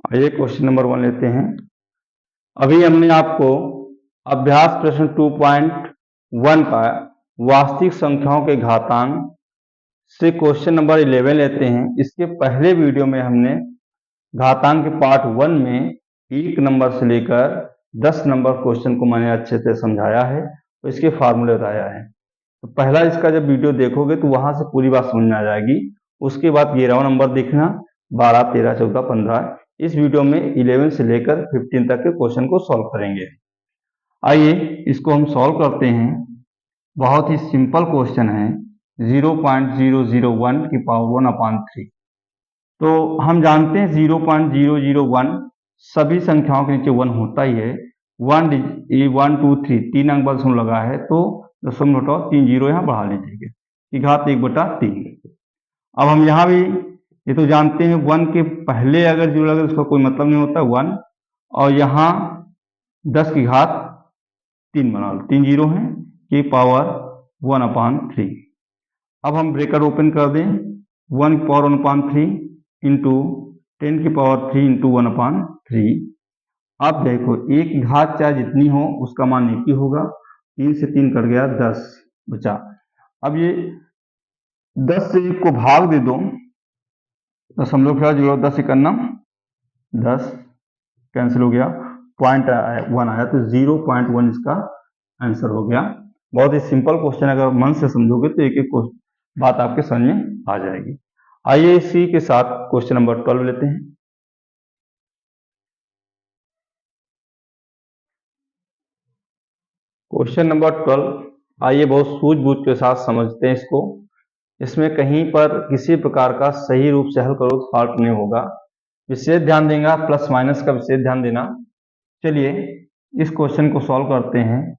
आइए question number 1 लेते हैं। अभी हमने आपको अभ्यास प्रश्न 2.1 का वास्तविक संख्याओं के घातांक से क्वेश्चन नंबर 11 लेते हैं। इसके पहले वीडियो में हमने घातांक के पार्ट 1 में 1 नंबर से लेकर 10 नंबर क्वेश्चन को मैंने अच्छे से समझाया है और इसके फार्मूले बताया है। तो पहला इसका जब वीडियो देखोगे तो वहां से पूरी बात समझ में आ जाएगी। उसके बाद 11वां नंबर देखना, 12, 13, 14, 15। इस वीडियो में 11 से लेकर 15 तक के क्वेश्चन को सॉल्व करेंगे। आइए इसको हम सॉल्व करते हैं। बहुत ही सिंपल क्वेश्चन है, 0.001 की पावर 1/3। तो हम जानते हैं 0.001 सभी संख्याओं के नीचे 1 होता ही है। 1 2 3 3 अंक बाद दशमलव लगा है तो दशमलव हटाओ, 3 जीरो यहाँ बढ़ा लीजिएगा कि घात 1/3। अब हम यहाँ भी ये तो जानते हैं 1 के पहले अगर जीरो लगे उसका कोई मतलब नहीं होता 1, और यहाँ 10 की घात 3 बना लो, 3 जीरो है कि पावर 1/3। अब हम ब्रेकर ओपन कर दें, 1 की पावर 1/3 इंटू 10 की पावर 3 इंटू 1/3। अब देखो एक की घात चाहे जितनी हो उसका मान एक ही होगा। 3 से 3 कट गया, 10 बचा। अब ये 10 से 1 को भाग दे दो, दशमलव क्या जोड़ो, 10 इकन्ना 10 कैंसिल हो गया, 0.1 आया तो 0.1 इसका आंसर हो गया। बहुत ही सिंपल क्वेश्चन, अगर मन से समझोगे तो एक एक बात आपके समझ में आ जाएगी। आइए इसी के साथ क्वेश्चन नंबर 12 लेते हैं। क्वेश्चन नंबर 12, आइए बहुत सूझबूझ के साथ समझते हैं इसको। इसमें कहीं पर किसी प्रकार का सही रूप से हल करो तो फॉल्ट नहीं होगा। विशेष ध्यान देंगे, प्लस माइनस का विशेष ध्यान देना। चलिए इस क्वेश्चन को सॉल्व करते हैं।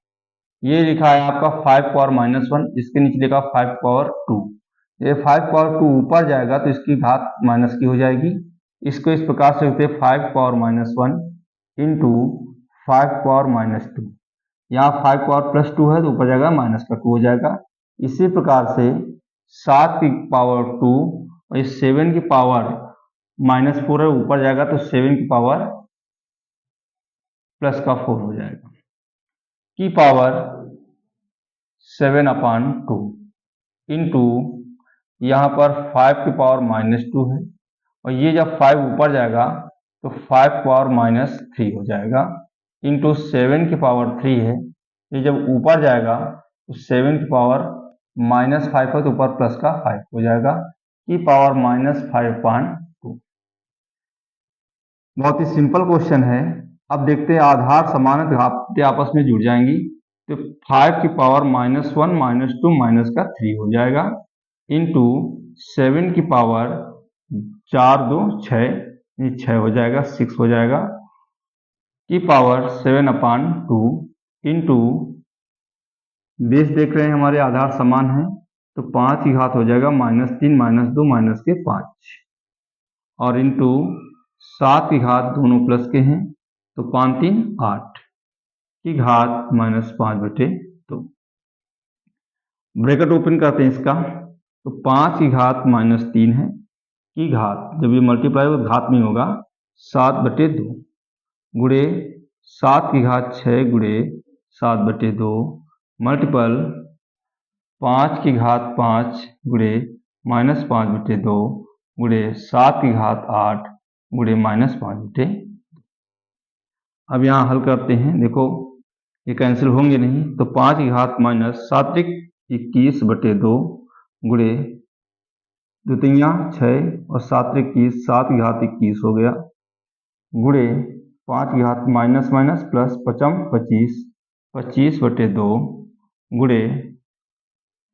ये लिखा है आपका 5 पावर -1, इसके नीचे लिखा 5 पावर 2। ये 5 पावर 2 ऊपर जाएगा तो इसकी घात माइनस की हो जाएगी। इसको इस प्रकार से लिखते हैं 5 पावर -1 इंटू 5 पावर -2। यहाँ 5 पावर +2 है तो ऊपर जाएगा माइनस का 2 हो जाएगा। इसी प्रकार से 7 की पावर 2 और इस 7 की पावर -4 है, ऊपर जाएगा तो 7 की पावर +4 हो जाएगा की पावर 7/2 इंटू यहाँ पर 5 की पावर -2 है, और ये जब 5 ऊपर जाएगा तो 5 पावर -3 हो जाएगा इंटू 7 की पावर 3 है। ये जब ऊपर जाएगा तो 7 की पावर -5 है तो ऊपर प्लस का 5 हो जाएगा की पावर -5/2। बहुत ही सिंपल क्वेश्चन है। अब देखते हैं आधार समान है तो घातें आपस में जुड़ जाएंगी। तो 5 की पावर -1 -2 माइनस का 3 हो जाएगा इंटू 7 की पावर 4 2 6, 6 हो जाएगा, 6 हो जाएगा की पावर 7/2 इंटू बेस देख रहे हैं हमारे आधार समान है तो 5 की घात हो जाएगा -3 -2 माइनस के 5, और इंटू 7 की घात दोनों प्लस के हैं तो 5 3 8 की घात -5/2। ब्रैकेट ओपन करते हैं इसका, तो 5 की घात -3 है की घात, जब ये मल्टीप्लाई होगा घात में होगा 7/2 गुणे 7 की घात 6 गुणे 7/2 मल्टीपल 5 की घात 5 गुणे -5/2 गुणे 7 की घात 8 गुणे -5/2। अब यहाँ हल करते हैं, देखो ये कैंसिल होंगे नहीं तो 5 की घात -7 21/2 गुणे 2 तिया 6 और 7 21, 7 की घात 21 हो गया गुणे 5 की घात माइनस माइनस प्लस 5 25 25/2 गुणे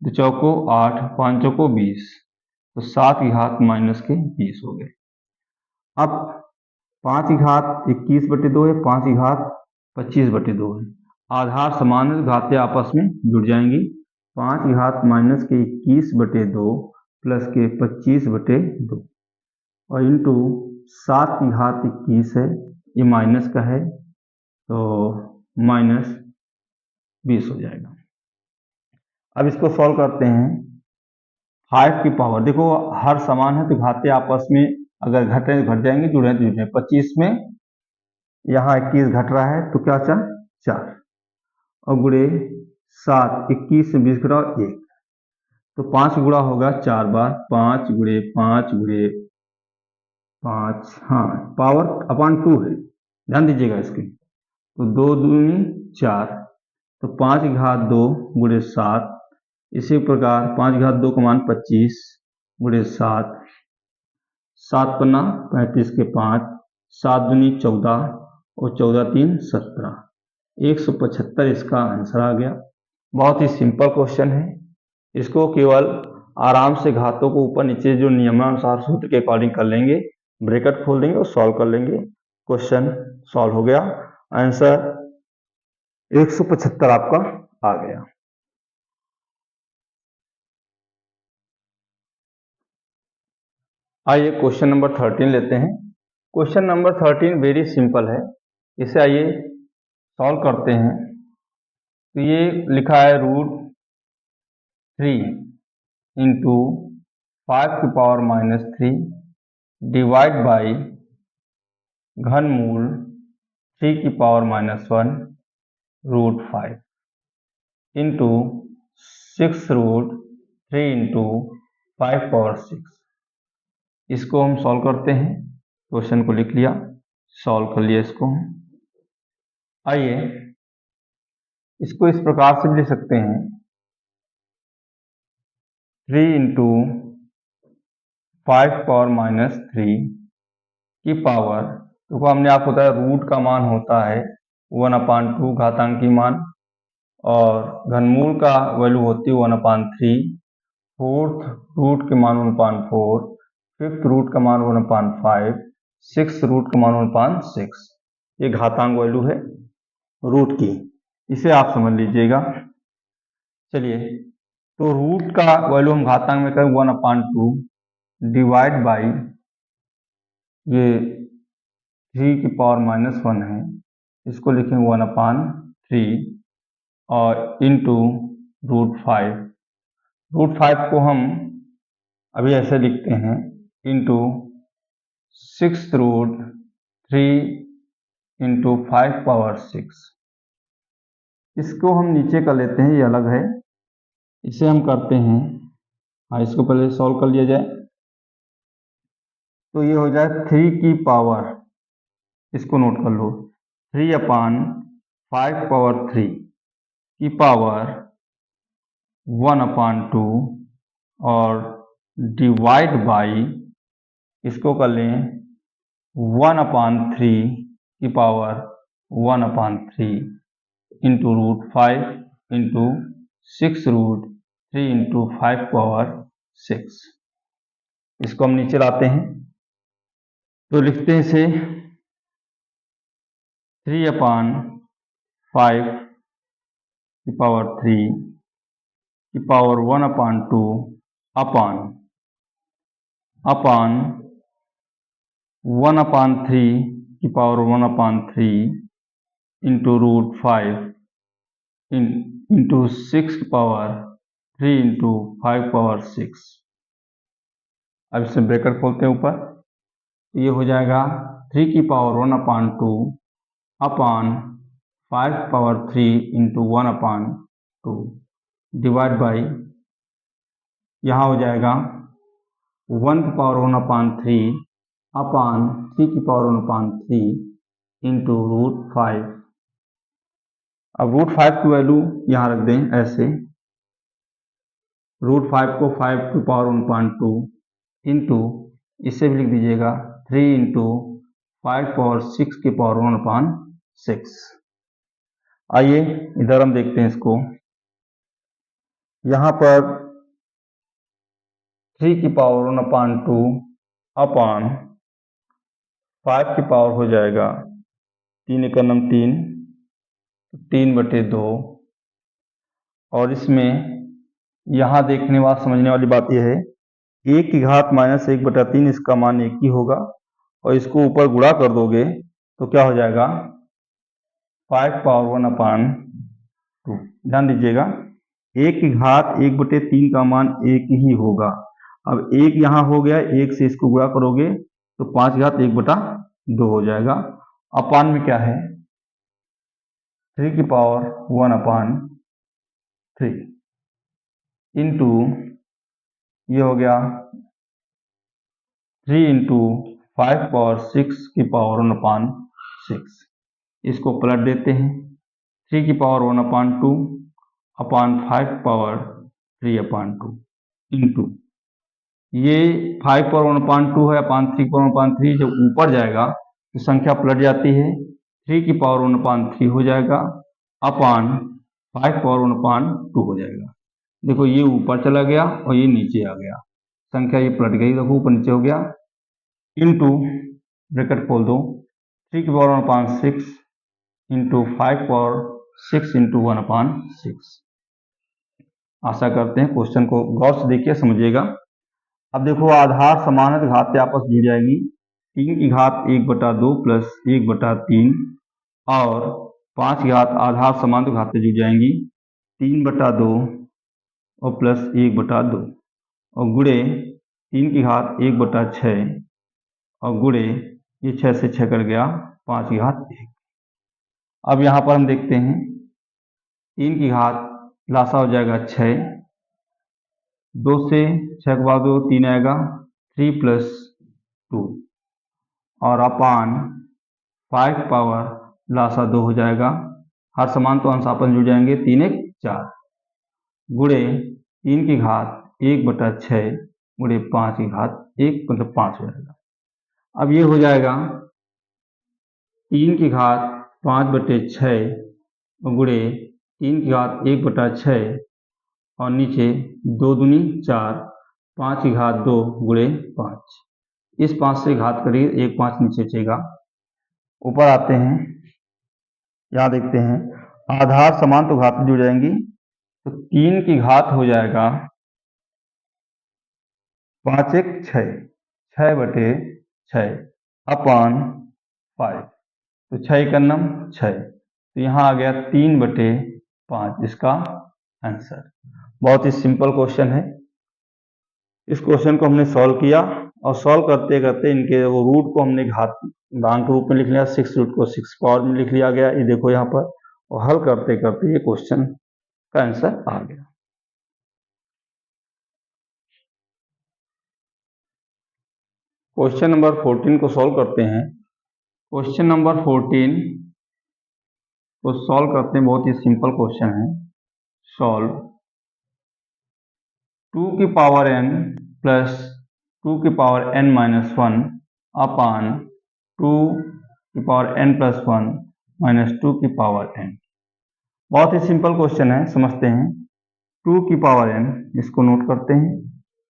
2 चौको 8 5 चौको 20 तो 7 की घात -20 हो गए। अब 5 की घात 21/2 है, 5 की घात 25/2 है। आधार समान है, घातें आपस में जुड़ जाएंगी। 5 की घात -21/2 प्लस के 25/2 और इंटू 7 की घात 21 है, ये माइनस का है तो -20 हो जाएगा। अब इसको सॉल्व करते हैं। 5 की पावर, देखो हर समान है तो घातें आपस में अगर घट रहे हैं तो घट जाएंगे, जुड़ रहे हैं तो जुड़ जाएंगे। 25 में यहाँ 21 घट रहा है तो क्या बचा 4, और गुणे 7, 21 में 20 घटाओ 1, तो 5 गुणा होगा 4 बार, 5 गुणे 5 गुणे 5, हाँ पावर अपॉन 2 है, ध्यान दीजिएगा इसकी। तो 2 दूनी 4, तो 5 की घात 2 गुणे 7, इसी प्रकार 5 की घात 2 का मान 25 गुणे 7, 7 पन्ना 35 के 5, 7 दूनी 14 और 14 3 17, 175 इसका आंसर आ गया। बहुत ही सिंपल क्वेश्चन है, इसको केवल आराम से घातों को ऊपर नीचे जो नियमानुसार सूत्र के अकॉर्डिंग कर लेंगे, ब्रैकेट खोल देंगे और सॉल्व कर लेंगे, क्वेश्चन सॉल्व हो गया। आंसर 175 आपका आ गया। आइए क्वेश्चन नंबर 13 लेते हैं। क्वेश्चन नंबर 13 वेरी सिंपल है, इसे आइए सॉल्व करते हैं। तो ये लिखा है √3 इंटू 5 की पावर -3 डिवाइड बाई घनमूल 3 की पावर -1 √5 इंटू 6√3 इंटू 5 पावर 6। इसको हम सॉल्व करते हैं, क्वेश्चन को लिख लिया, सॉल्व कर लिया इसको। आइए इसको इस प्रकार से भी लिख सकते हैं, 3 इंटू 5 पावर -3 की पावर, तो हमने आपको बताया रूट का मान होता है 1/2 घातांकी मान, और घनमूल का वैल्यू होती है 1/3, फोर्थ रूट के मान 1/4, फिफ्थ रूट का मान 1/5, सिक्स रूट का मान 1/6। ये घातांक वैल्यू है रूट की, इसे आप समझ लीजिएगा। चलिए, तो रूट का वैल्यू हम घातांक में करें 1/2 डिवाइड बाई ये 3 की पावर -1 है, इसको लिखेंगे 1/3 और इंटू √5। √5 को हम अभी ऐसे लिखते हैं इंटू 6√3 इंटू 5 पावर 6। इसको हम नीचे कर लेते हैं, ये अलग है, इसे हम करते हैं, हाँ इसको पहले सॉल्व कर लिया जाए। तो ये हो जाए 3 की पावर, इसको नोट कर लो, 3/5 पावर 3 की पावर 1/2 और डिवाइड बाई, इसको कर लें 1/3 की power 1/3 into √5 into 6√3 into 5 power 6। इसको हम नीचे लाते हैं, तो लिखते हैं इसे 3/5 की पावर 3 की पावर 1/2 अपान 1/3 की पावर 1/3 इंटू √5 इंटू 6 की पावर 3 इंटू 5 पावर 6। अब इसे ब्रैकेट खोलते हैं ऊपर, ये हो जाएगा 3 की power 1/2 upon 5 power 3 into 1/2 divide by, यहाँ हो जाएगा 1 की पावर 1/3 अपान 3 की पावर 1/3 इंटू √5। अब √5 की वैल्यू यहाँ रख दें ऐसे, √5 को 5 की पावर 1/2 इंटू, इसे भी लिख दीजिएगा 3 इंटू 5 पावर 6 की पावर 1/6। आइए इधर हम देखते हैं इसको, यहाँ पर 3 की पावर 1/2 अपान 5 की पावर हो जाएगा 3 × 3 3/2, और इसमें यहाँ देखने वाली समझने वाली बात यह है, 1 की घात -1/3 इसका मान 1 ही होगा, और इसको ऊपर गुणा कर दोगे तो क्या हो जाएगा 5 पावर 1/2। ध्यान दीजिएगा, 1 की घात 1/3 का मान 1 ही होगा। अब 1 यहाँ हो गया, 1 से इसको गुणा करोगे तो 5 घात 1/2 हो जाएगा। अपान में क्या है, 3 की पावर 1/3 इंटू ये हो गया 3 इंटू 5 पावर 6 की पावर 1/6। इसको पलट देते हैं, 3 की पावर 1/2 अपान 5 पावर 3/2 इंटू ये 5 पावर 1/2 है अपान 3 पावर 1/3। जब ऊपर जाएगा तो संख्या पलट जाती है, 3 की पावर 1/3 हो जाएगा अपान 5 पावर 1/2 हो जाएगा। देखो ये ऊपर चला गया और ये नीचे आ गया, संख्या ये पलट गई, देखो ऊपर नीचे हो गया। इंटू ब्रैकेट खोल दो, 3 की पावर 1/6 इंटू 5 पावर 6 इंटू 1/6। आशा करते हैं क्वेश्चन को गौर से देखिए, समझिएगा। अब देखो आधार समानत घातें आपस जुड़ जाएंगी, 3 की घात 1/2 प्लस 1/3 और 5 की घात आधार समानत घातें जुड़ जाएंगी, 3/2 और प्लस 1/2 और गुणे 3 की घात 1/6 और गुणे ये 6 से 6 कट गया 5 की घात 1। अब यहाँ पर हम देखते हैं 3 की घात लासा हो जाएगा 6, 2 से 6 के बाद 3 आएगा, 3 + 2 और अपान 5 पावर लासा 2 हो जाएगा। हर समान तो अंश आपस जुड़ जाएंगे, 3 1 4 गुणे 3 की घात 1/6 गुणे 5 की घात 1 मतलब 5 हो जाएगा। अब ये हो जाएगा 3 की घात 5/6 गुणे 3 की घात 1/6 और नीचे 2 दूनी 4, 5 की घात 2 गुणे 5। इस 5 से घात करिए, 1 5 नीचे बचेगा। ऊपर आते हैं, यहाँ देखते हैं आधार समान तो घात जुड़ जाएंगी, तो 3 की घात हो जाएगा 5 1 6, 6/6 अपान 5, तो 6 का नम 6, तो यहाँ आ गया 3/5 इसका आंसर। बहुत ही सिंपल क्वेश्चन है। इस क्वेश्चन को हमने सॉल्व किया और सॉल्व करते करते इनके वो रूट को हमने घातांक के रूप में लिख लिया, 6 रूट को 6 पावर में लिख लिया गया, ये देखो यहाँ पर। और हल करते करते ये क्वेश्चन का आंसर आ गया। क्वेश्चन नंबर 14 को सॉल्व करते हैं। क्वेश्चन नंबर 14 को सॉल्व करते हैं, बहुत ही सिंपल क्वेश्चन है। सॉल्व 2 की पावर n प्लस 2 की पावर n-1 अपान 2 की पावर n+1 माइनस 2 की पावर n। बहुत ही सिंपल क्वेश्चन है, समझते हैं। 2 की पावर n, इसको नोट करते हैं,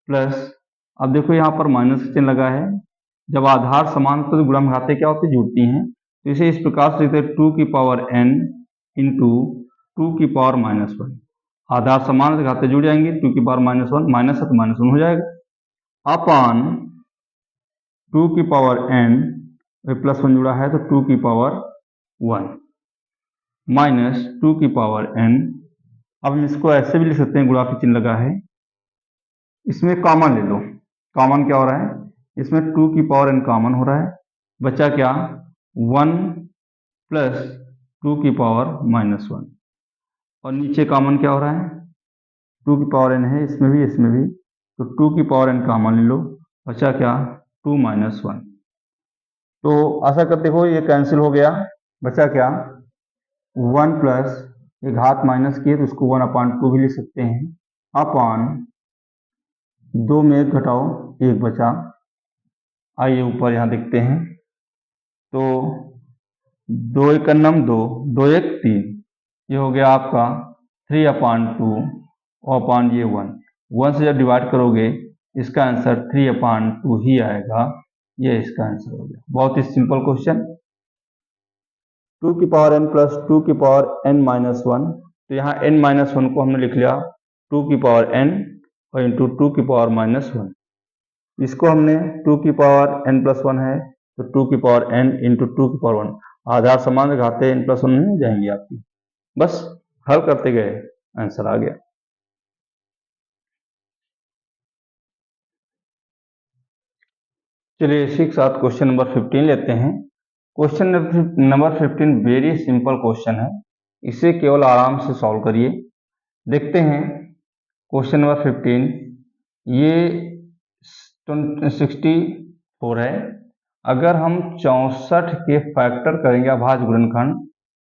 प्लस अब देखो यहाँ पर माइनस चिन्ह लगा है। जब आधार समान तो गुणा में घातें क्या होती है, जुड़ती हैं। तो इसे इस प्रकार से लिखते हैं 2 की पावर n इंटू 2 की पावर -1। आधार समान तो घातें जुड़ जाएंगी, 2 की पावर -1 माइनस है तो -1 हो जाएगा अपान 2 की पावर n +1 जुड़ा है तो 2 की पावर 1 माइनस 2 की पावर n। अब हम इसको ऐसे भी लिख सकते हैं, गुणा का चिन्ह लगा है, इसमें कॉमन ले लो। कॉमन क्या हो रहा है, इसमें 2 की पावर n कॉमन हो रहा है, बचा क्या 1 प्लस 2 की पावर -1 और नीचे कॉमन क्या हो रहा है 2 की पावर n है, इसमें भी इसमें भी, तो 2 की पावर n कॉमन ले लो, बचा क्या 2 - 1। तो आशा करते हो ये कैंसिल हो गया, बचा क्या 1 प्लस ये घात माइनस किए तो उसको 1/2 भी लिख सकते हैं अपान 2 में 1 घटाओ 1 बचा। आइए ऊपर यहाँ देखते हैं, तो 2 1 2, 2 1 3, ये हो गया आपका 3/2 और अपान ये 1 से जब डिवाइड करोगे इसका आंसर 3/2 ही आएगा, ये इसका आंसर हो गया। बहुत ही सिंपल क्वेश्चन। 2 की पावर n प्लस 2 की पावर n-1, तो यहाँ n-1 को हमने लिख लिया 2 की पावर n और इंटू 2 की पावर -1। इसको हमने 2 की पावर n+1 है तो 2 की पावर n इंटू 2 की पावर 1, आधार समान घातें n+1 में जाएंगी आपकी। बस हल करते गए आंसर आ गया। चलिए इसी के साथ क्वेश्चन नंबर 15 लेते हैं। Question number 15 very simple question है, इसे केवल आराम से सॉल्व करिए। देखते हैं क्वेश्चन नंबर 15, ये 64 है। अगर हम 64 के फैक्टर करेंगे अभाज्य गुणनखंड,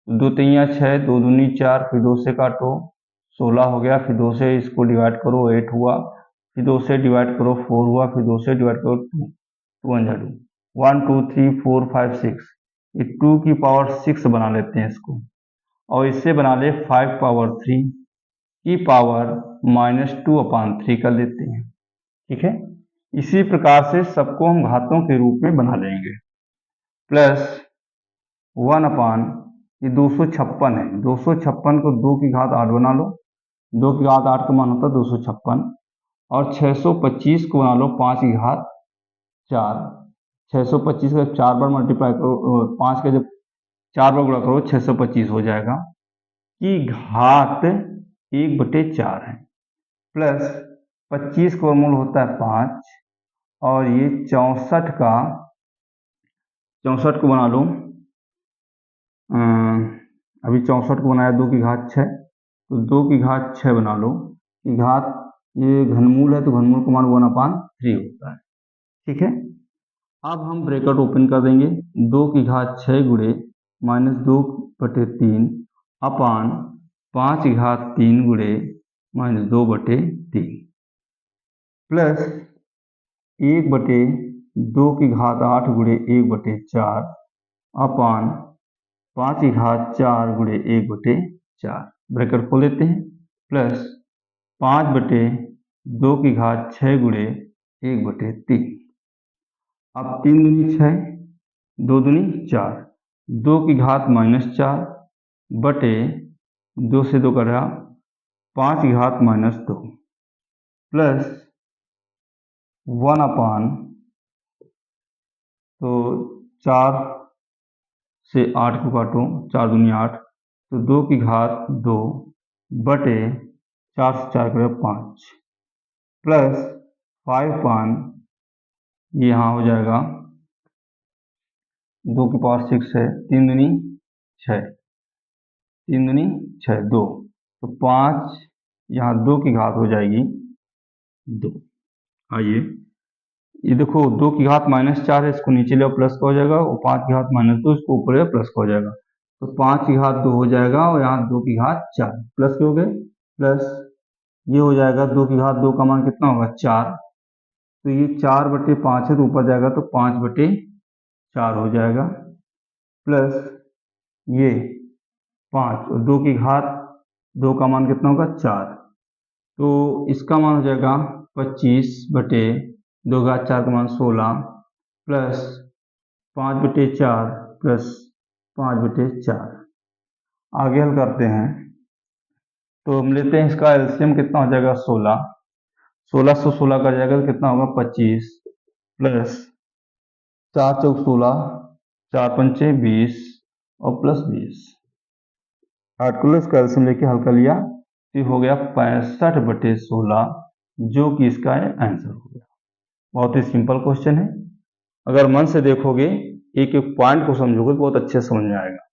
2 तिया 6, 2 दूनी 4, फिर 2 से काटो 16 हो गया, फिर 2 से इसको डिवाइड करो 8 हुआ, फिर 2 से डिवाइड करो 4 हुआ, फिर 2 से डिवाइड करो 2, 1 2 3 4 5 6, ये 2 की पावर 6 बना लेते हैं इसको, और इससे बना ले 5 पावर 3 की पावर -2/3 कर लेते हैं। ठीक है, इसी प्रकार से सबको हम घातों के रूप में बना लेंगे। प्लस 1/, ये 256 है, 256 को 2 की घात 8 बना लो, 2 की घात 8 का मान होता है 256, और 625 को बना लो 5 की घात 4, 625 का 4 बार मल्टीप्लाई करो, 5 का जब 4 बार गुणा करो 625 हो जाएगा, की घात 1/4 है। प्लस 25 का वर्गमूल होता है 5, और ये 64 को बना लो, अभी 64 को बनाया 2 की घात 6, तो 2 की घात 6 बना लो, की घात, ये घनमूल है तो घनमूल का मान 1/3 होता है। ठीक है, अब हम ब्रैकेट ओपन कर देंगे, 2 की घात 6 गुणे -2/3 अपान 5 की घात 3 गुणे -2/3 प्लस 1/2 की घात 8 गुणे 1/4 अपान 5 की घात 4 गुणे 1/4, ब्रैकेट खोल देते हैं, प्लस 5/2 की घात 6 गुणे 1/3। अब 3 दूनी 6, 2 दूनी 4, 2 की घात -4 बटे 2 से 2 कटा 5 की घात -2 प्लस 1/, तो 4 से 8 को काटो, 4 दूनी 8, तो 2 की घात 2 बटे 4 से 4 करें 5 प्लस 5/, ये यहाँ हो जाएगा 2 की पावर 6 है, 3 दूनी 6, 3 दूनी 6, 2, तो 5, यहाँ 2 की घात हो जाएगी 2। आइए ये देखो 2 की घात -4 है, इसको नीचे ले प्लस का हो जाएगा, और 5 की घात -2 इसको ऊपर ले प्लस का हो जाएगा, तो 5 की घात 2 हो जाएगा, और यहाँ 2 की घात 4 प्लस के हो गए, प्लस ये हो जाएगा 2 की घात 2 का मान कितना होगा 4, तो ये 4/5 है तो ऊपर जाएगा तो 5/4 हो जाएगा, प्लस ये 5, और 2 की घात 2 का मान कितना होगा 4, तो इसका मान हो जाएगा 25/2 का 4 का मान 16 प्लस 5/4 प्लस 5/4। आगे हल करते हैं, तो हम लेते हैं इसका एलसीएम, कितना हो जाएगा 16, 16 से 16 का जाएगा तो कितना होगा 25 प्लस 4 चौक 16, 4 पंचे 20 और प्लस 20। आर्टिकुलस कैल्शियम लेके हल कर लिया, तो हो गया 65/16, जो कि इसका आंसर हो गया। बहुत ही सिंपल क्वेश्चन है, अगर मन से देखोगे, एक एक पॉइंट को समझोगे तो बहुत अच्छे से समझ में आएगा।